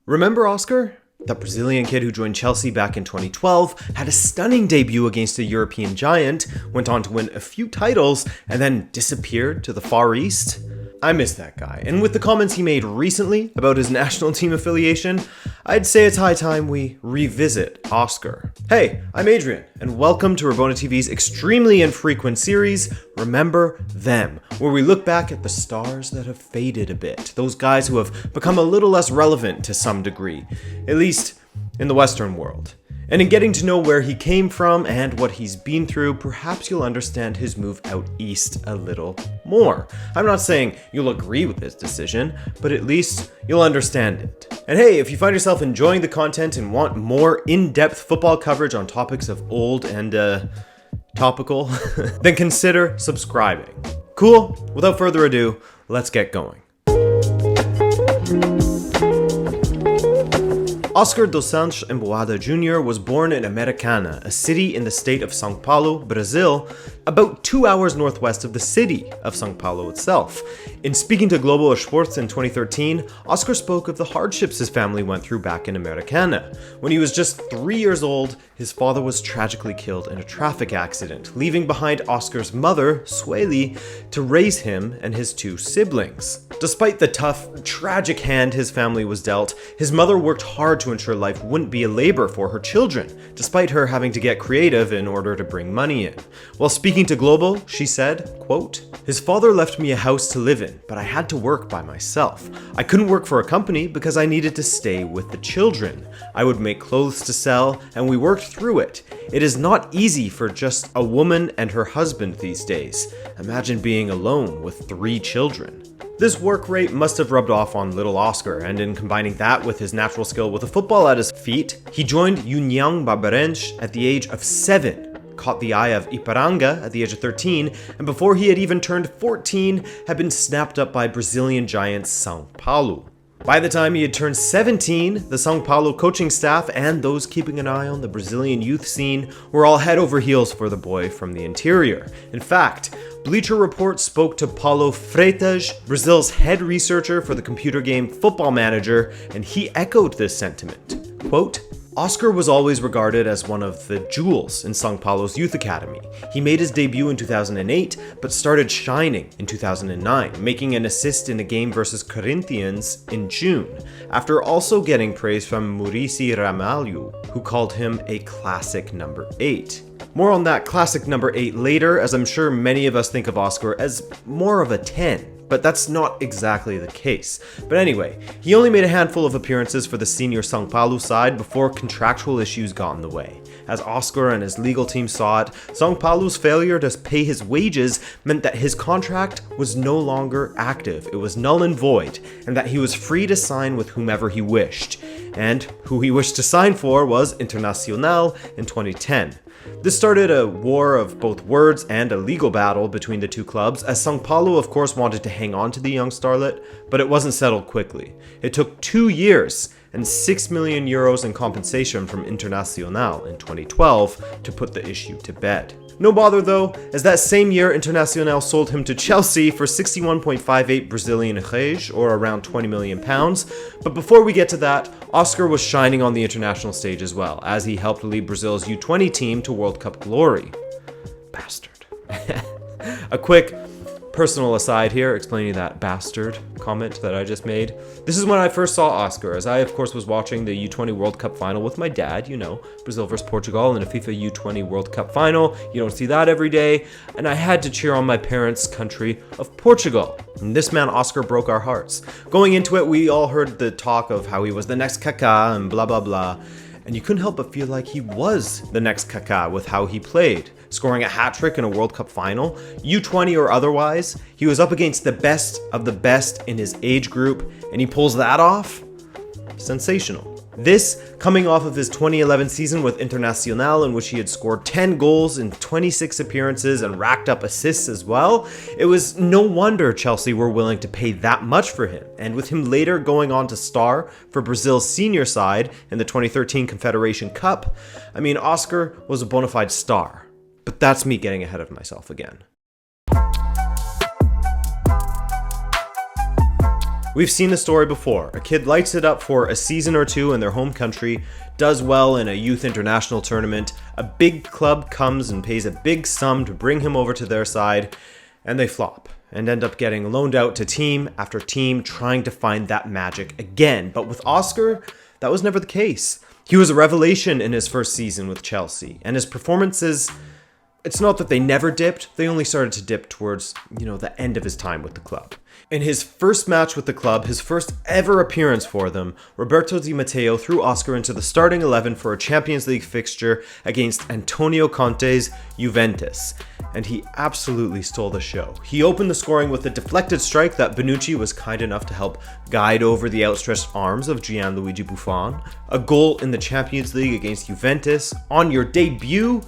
Remember Oscar? That Brazilian kid who joined Chelsea back in 2012, had a stunning debut against a European giant, went on to win a few titles, and then disappeared to the Far East? I miss that guy, and with the comments he made recently about his national team affiliation, I'd say it's high time we revisit Oscar. Hey, I'm Adrian, and welcome to Rabona TV's extremely infrequent series, Remember Them, where we look back at the stars that have faded a bit, those guys who have become a little less relevant to some degree, at least in the Western world. And in getting to know where he came from and what he's been through, perhaps you'll understand his move out east a little more. I'm not saying you'll agree with this decision, but at least you'll understand it. And hey, if you find yourself enjoying the content and want more in-depth football coverage on topics of old and, topical, then consider subscribing. Cool? Without further ado, let's get going. Oscar dos Santos Emboada Jr. was born in Americana, a city in the state of São Paulo, Brazil, about 2 hours northwest of the city of São Paulo itself. In speaking to Global Esportes in 2013, Oscar spoke of the hardships his family went through back in Americana. When he was just 3 years old, his father was tragically killed in a traffic accident, leaving behind Oscar's mother, Sueli, to raise him and his two siblings. Despite the tough, tragic hand his family was dealt, his mother worked hard to ensure life wouldn't be a labor for her children, despite her having to get creative in order to bring money in. While speaking to Global, she said, quote, "His father left me a house to live in, but I had to work by myself. I couldn't work for a company because I needed to stay with the children. I would make clothes to sell, and we worked through it. It is not easy for just a woman and her husband these days. Imagine being alone with 3 children." This work rate must have rubbed off on little Oscar, and in combining that with his natural skill with a football at his feet, he joined União Barbarense at the age of 7, caught the eye of Ipiranga at the age of 13, and before he had even turned 14, had been snapped up by Brazilian giant São Paulo. By the time he had turned 17, the São Paulo coaching staff and those keeping an eye on the Brazilian youth scene were all head over heels for the boy from the interior. In fact, Bleacher Report spoke to Paulo Freitas, Brazil's head researcher for the computer game Football Manager, and he echoed this sentiment. Quote, "Oscar was always regarded as one of the jewels in São Paulo's youth academy. He made his debut in 2008, but started shining in 2009, making an assist in a game versus Corinthians in June, after also getting praise from Muricy Ramalho, who called him a classic number 8. More on that classic number 8 later, as I'm sure many of us think of Oscar as more of a 10. But that's not exactly the case. But anyway, he only made a handful of appearances for the senior São Paulo side before contractual issues got in the way. As Oscar and his legal team saw it, São Paulo's failure to pay his wages meant that his contract was no longer active. It was null and void, and that he was free to sign with whomever he wished. And who he wished to sign for was Internacional in 2010. This started a war of both words and a legal battle between the two clubs, as São Paulo of course wanted to hang on to the young starlet, but it wasn't settled quickly. It took 2 years and 6 million euros in compensation from Internacional in 2012 to put the issue to bed. No bother though, as that same year Internacional sold him to Chelsea for 61.58 Brazilian reais, or around £20 million. But before we get to that, Oscar was shining on the international stage as well, as he helped lead Brazil's U20 team to World Cup glory. Bastard. A quick personal aside here, explaining that bastard comment that I just made. This is when I first saw Oscar, as I of course was watching the U20 World Cup final with my dad, you know, Brazil versus Portugal in a FIFA U20 World Cup final. You don't see that every day, and I had to cheer on my parents' country of Portugal. And this man Oscar broke our hearts. Going into it, we all heard the talk of how he was the next Kaká and blah blah blah, and you couldn't help but feel like he was the next Kaká with how he played. Scoring a hat-trick in a World Cup final, U20 or otherwise, he was up against the best of the best in his age group, and he pulls that off? Sensational. This coming off of his 2011 season with Internacional, in which he had scored 10 goals in 26 appearances and racked up assists as well. It was no wonder Chelsea were willing to pay that much for him, and with him later going on to star for Brazil's senior side in the 2013 Confederation Cup, I mean, Oscar was a bona fide star. But that's me getting ahead of myself again. We've seen the story before. A kid lights it up for a season or two in their home country, does well in a youth international tournament, a big club comes and pays a big sum to bring him over to their side, and they flop and end up getting loaned out to team after team trying to find that magic again. But with Oscar, that was never the case. He was a revelation in his first season with Chelsea, and his performances, it's not that they never dipped, they only started to dip towards, the end of his time with the club. In his first match with the club, his first ever appearance for them, Roberto Di Matteo threw Oscar into the starting 11 for a Champions League fixture against Antonio Conte's Juventus, and he absolutely stole the show. He opened the scoring with a deflected strike that Bonucci was kind enough to help guide over the outstretched arms of Gianluigi Buffon, a goal in the Champions League against Juventus on your debut.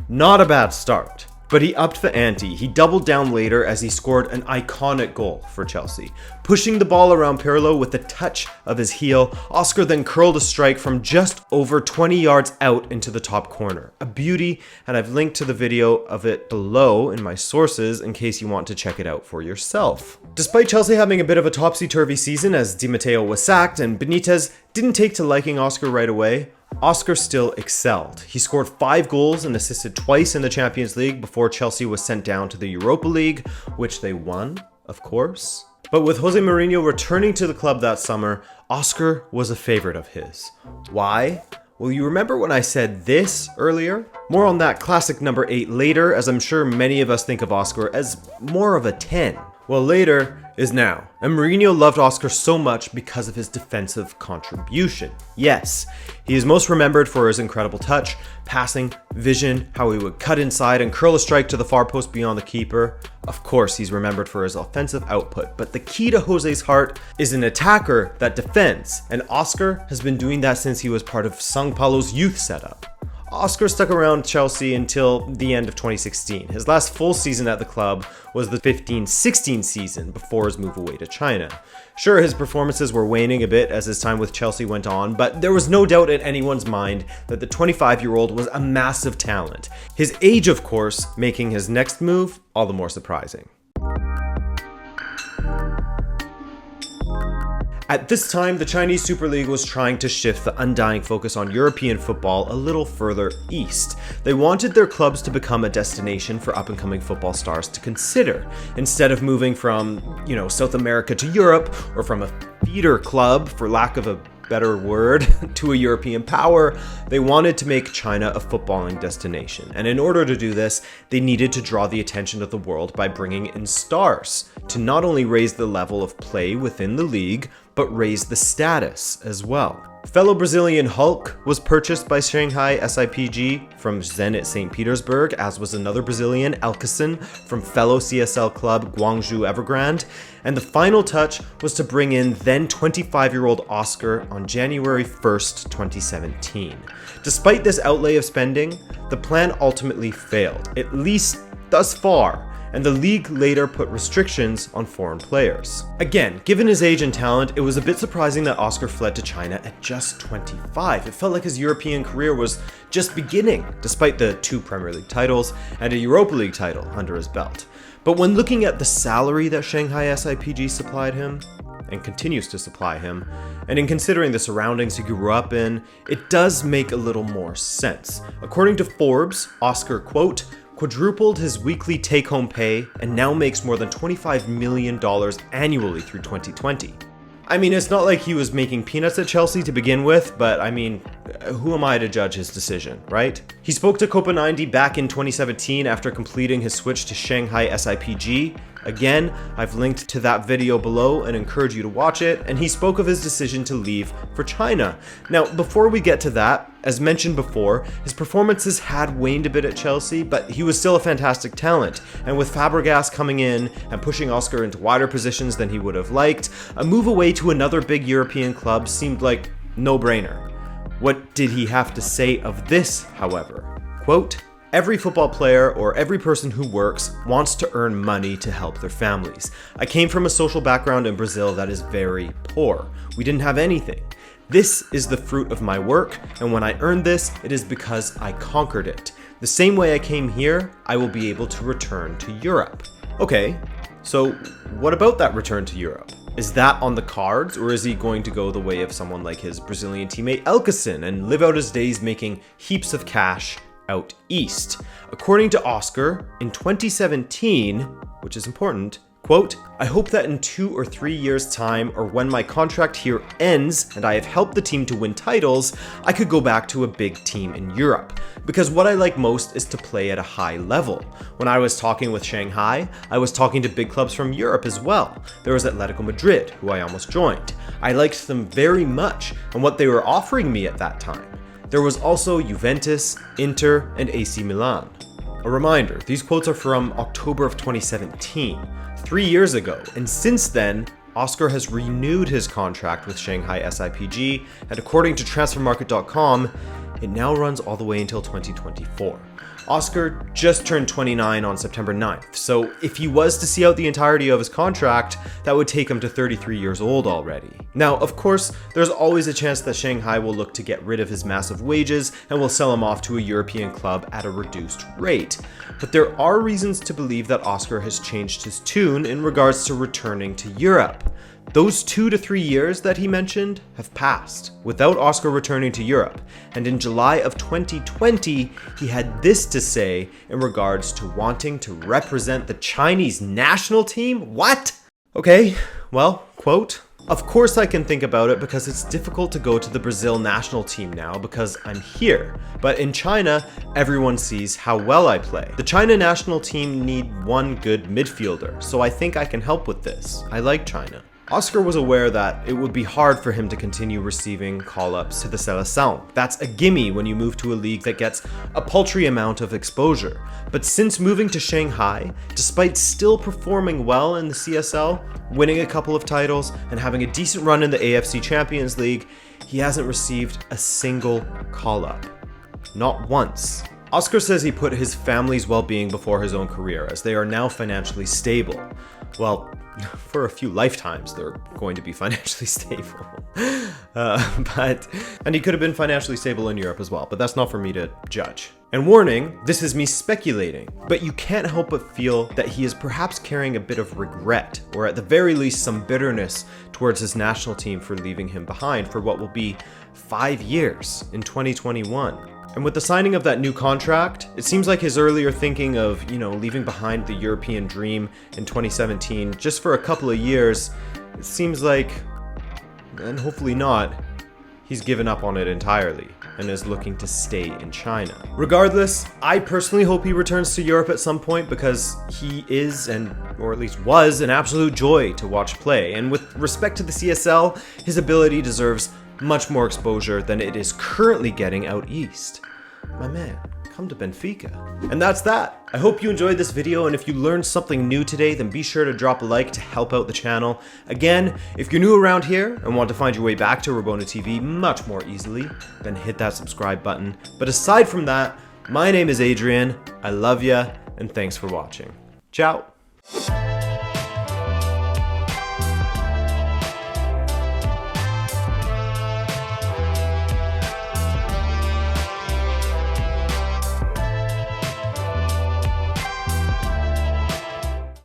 Not a bad start. But he upped the ante. He doubled down later as he scored an iconic goal for Chelsea. Pushing the ball around Pirlo with the touch of his heel, Oscar then curled a strike from just over 20 yards out into the top corner. A beauty, and I've linked to the video of it below in my sources in case you want to check it out for yourself. Despite Chelsea having a bit of a topsy-turvy season as Di Matteo was sacked and Benitez didn't take to liking Oscar right away, Oscar still excelled. He scored 5 goals and assisted twice in the Champions League before Chelsea was sent down to the Europa League, which they won, of course. But with Jose Mourinho returning to the club that summer, Oscar was a favorite of his. Why? Well, you remember when I said this earlier? More on that classic number 8 later, as I'm sure many of us think of Oscar as more of a 10. Well, later is now, and Mourinho loved Oscar so much because of his defensive contribution. Yes, he is most remembered for his incredible touch, passing, vision, how he would cut inside and curl a strike to the far post beyond the keeper. Of course, he's remembered for his offensive output, but the key to Jose's heart is an attacker that defends, and Oscar has been doing that since he was part of São Paulo's youth setup. Oscar stuck around Chelsea until the end of 2016. His last full season at the club was the 15-16 season before his move away to China. Sure, his performances were waning a bit as his time with Chelsea went on, but there was no doubt in anyone's mind that the 25-year-old was a massive talent. His age, of course, making his next move all the more surprising. At this time, the Chinese Super League was trying to shift the undying focus on European football a little further east. They wanted their clubs to become a destination for up-and-coming football stars to consider, instead of moving from, South America to Europe, or from a feeder club, for lack of a better word, to a European power. They wanted to make China a footballing destination, and in order to do this, they needed to draw the attention of the world by bringing in stars, to not only raise the level of play within the league, but raise the status as well. Fellow Brazilian Hulk was purchased by Shanghai SIPG from Zenit St. Petersburg, as was another Brazilian, Elkeson, from fellow CSL club Guangzhou Evergrande, and the final touch was to bring in then 25-year-old Oscar on January 1st, 2017. Despite this outlay of spending, the plan ultimately failed, at least thus far, and the league later put restrictions on foreign players. Again, given his age and talent, it was a bit surprising that Oscar fled to China at just 25. It felt like his European career was just beginning, despite the 2 Premier League titles and a Europa League title under his belt. But when looking at the salary that Shanghai SIPG supplied him, and continues to supply him, and in considering the surroundings he grew up in, it does make a little more sense. According to Forbes, Oscar, quote, quadrupled his weekly take-home pay and now makes more than $25 million annually through 2020. I mean, it's not like he was making peanuts at Chelsea to begin with, but I mean, who am I to judge his decision, right? He spoke to Copa 90 back in 2017 after completing his switch to Shanghai SIPG. Again, I've linked to that video below and encourage you to watch it, and he spoke of his decision to leave for China. Now, before we get to that, as mentioned before, his performances had waned a bit at Chelsea, but he was still a fantastic talent, and with Fabregas coming in and pushing Oscar into wider positions than he would have liked, a move away to another big European club seemed like no-brainer. What did he have to say of this, however? Quote, every football player or every person who works wants to earn money to help their families. I came from a social background in Brazil that is very poor. We didn't have anything. This is the fruit of my work, and when I earned this, it is because I conquered it. The same way I came here, I will be able to return to Europe. Okay, so what about that return to Europe? Is that on the cards, or is he going to go the way of someone like his Brazilian teammate Elkeson and live out his days making heaps of cash out east? According to Oscar, in 2017, which is important, quote, "I hope that in 2 or 3 years' time, or when my contract here ends and I have helped the team to win titles, I could go back to a big team in Europe. Because what I like most is to play at a high level. When I was talking with Shanghai, I was talking to big clubs from Europe as well. There was Atletico Madrid, who I almost joined. I liked them very much and what they were offering me at that time. There was also Juventus, Inter, and AC Milan." A reminder, these quotes are from October of 2017. 3 years ago, and since then, Oscar has renewed his contract with Shanghai SIPG, and according to transfermarket.com, it now runs all the way until 2024. Oscar just turned 29 on September 9th, so if he was to see out the entirety of his contract, that would take him to 33 years old already. Now, of course, there's always a chance that Shanghai will look to get rid of his massive wages and will sell him off to a European club at a reduced rate. But there are reasons to believe that Oscar has changed his tune in regards to returning to Europe. Those 2 to 3 years that he mentioned have passed without Oscar returning to Europe, and in July of 2020, he had this to say in regards to wanting to represent the Chinese national team. What? Okay, well, quote, "Of course I can think about it because it's difficult to go to the Brazil national team now because I'm here. But in China, everyone sees how well I play. The China national team need one good midfielder, so I think I can help with this. I like China." Oscar was aware that it would be hard for him to continue receiving call-ups to the Seleção. That's a gimme when you move to a league that gets a paltry amount of exposure. But since moving to Shanghai, despite still performing well in the CSL, winning a couple of titles, and having a decent run in the AFC Champions League, he hasn't received a single call-up. Not once. Oscar says he put his family's well-being before his own career, as they are now financially stable. Well, for a few lifetimes, they're going to be financially stable. And he could have been financially stable in Europe as well, but that's not for me to judge. And warning, this is me speculating, but you can't help but feel that he is perhaps carrying a bit of regret, or at the very least some bitterness towards his national team for leaving him behind for what will be 5 years in 2021. And with the signing of that new contract, it seems like his earlier thinking of, leaving behind the European dream in 2017 just for a couple of years, it seems like, and hopefully not, he's given up on it entirely and is looking to stay in China. Regardless, I personally hope he returns to Europe at some point because he is, or at least was, an absolute joy to watch play. And with respect to the CSL, his ability deserves much more exposure than it is currently getting out east. My man, come to Benfica. And that's that. I hope you enjoyed this video, and if you learned something new today, then be sure to drop a like to help out the channel. Again, if you're new around here and want to find your way back to Rabona TV much more easily, then hit that subscribe button. But aside from that, my name is Adrian, I love ya, and thanks for watching. Ciao.